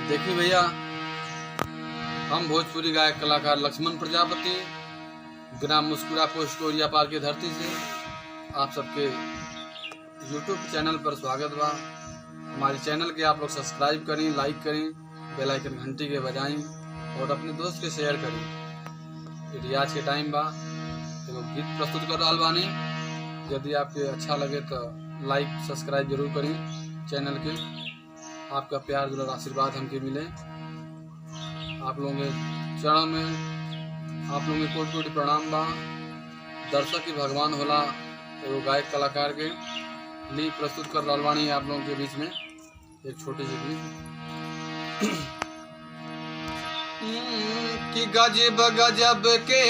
देखिए भैया, हम भोजपुरी गायक कलाकार लक्ष्मण प्रजापति, ग्राम मुस्कुरा पोस्ट कोरिया पार की धरती से आप सबके यूट्यूब चैनल पर स्वागत बा। हमारे चैनल के आप लोग सब्सक्राइब करें, लाइक करें, बेल आइकन घंटी के बजाएं और अपने दोस्त के शेयर करें। ये रियाज के टाइम बा, एगो गीत प्रस्तुत कर रहा बानी। यदि आपके अच्छा लगे तो लाइक सब्सक्राइब जरूर करें चैनल के। आपका प्यार दुलार आशीर्वाद हमके मिले। आप लोगों के चरण में आप लोगों के कोटि कोटि प्रणाम बा। दर्शक ही भगवान होला। एगो गायक कलाकार के लिए प्रस्तुत कर रहल बानी आप लोगों के बीच में एक छोटी सी गीत कि गजब गजब के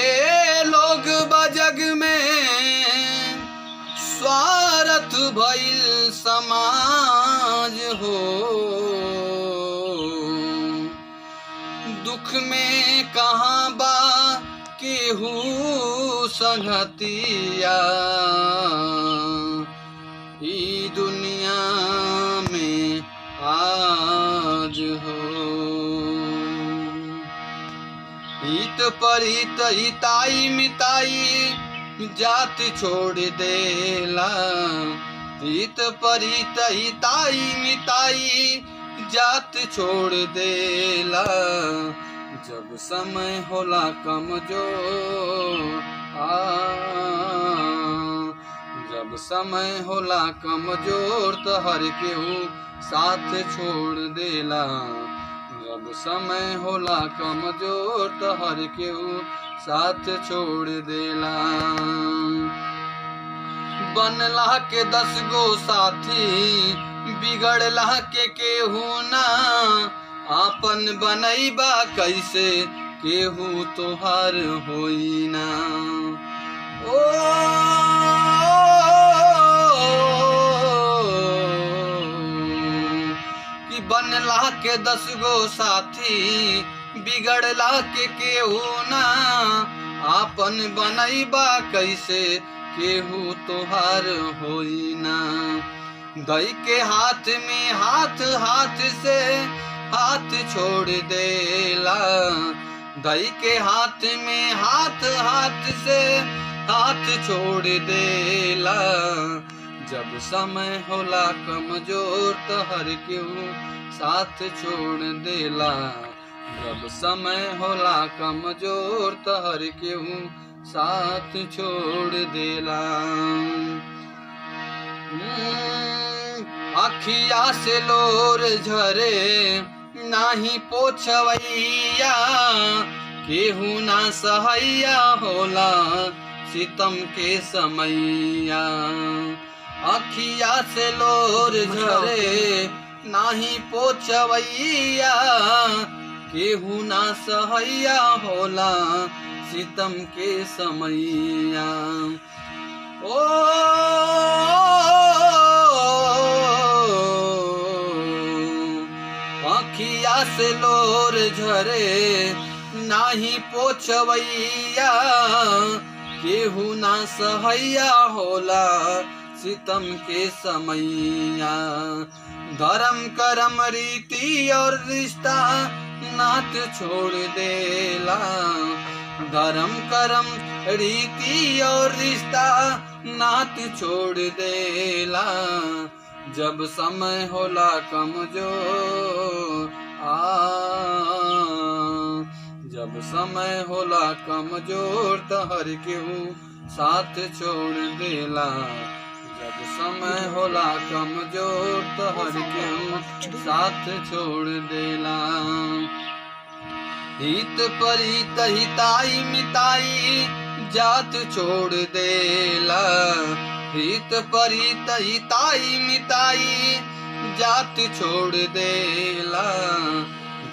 लोग बजग में, स्वार्थ भइल समाज हो। दुख में कहाँ बा केहू संगतिया, ई दुनिया में आज हो। हित परित हिताई मिताई जात छोड़ देला। हित परित हिताई मिताई जात छोड़ देला। जब समय होला कमजोर जब समय होला कमजोर तो हर केहू साथ छोड़ देला। जब समय होला कमजोर तो हर केहू साथ छोड़ देला। बनला के 10 गो साथी, बिगड़ला के केहू ना। आपन बनैबा कैसे केहू तोहार होई ना। ओ कि बनला के 10 गो साथी, बिगड़ला के केहू ना। आपन बनैबा कैसे केहू तोहार होई ना। दई के हाथ में हाथ, हाथ से हाथ छोड़ देला। दई के हाथ में हाथ, हाथ से हाथ छोड़ देला। जब समय होला कमजोर तो हर केहू साथ छोड़ देला। जब समय होला कमजोर तो हर केहू साथ छोड़ देला। अखिया से लोर झरे नाही पोछवैया, केहू ना सहैया होला सितम के समैया। अखिया से लोर झरे नाही पोछवैया, केहू ना सहैया होला सितम के समैया। ओ अखिया से लोर झरे नाही पोछवैया, केहू ना सहैया होला सितम के समैया। धर्म करम रीति और रिश्ता नात छोड़ देला। धर्म करम रीति और रिश्ता नात छोड़ देला। जब समय होला कमजोर जब समय होला कमजोर तो हर केहू साथ छोड़ देला। जब समय होला कमजोर तो हर केहू साथ छोड़ देला। हित परित हिताई मिताई जात छोड़ देला। हित परित हिताई मिताई जात छोड़ देला।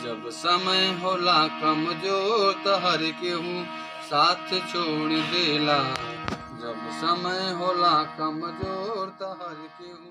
जब समय होला कमजोर तो हर केहू साथ छोड़ देला। जब समय होला कमजोर तो हर केहू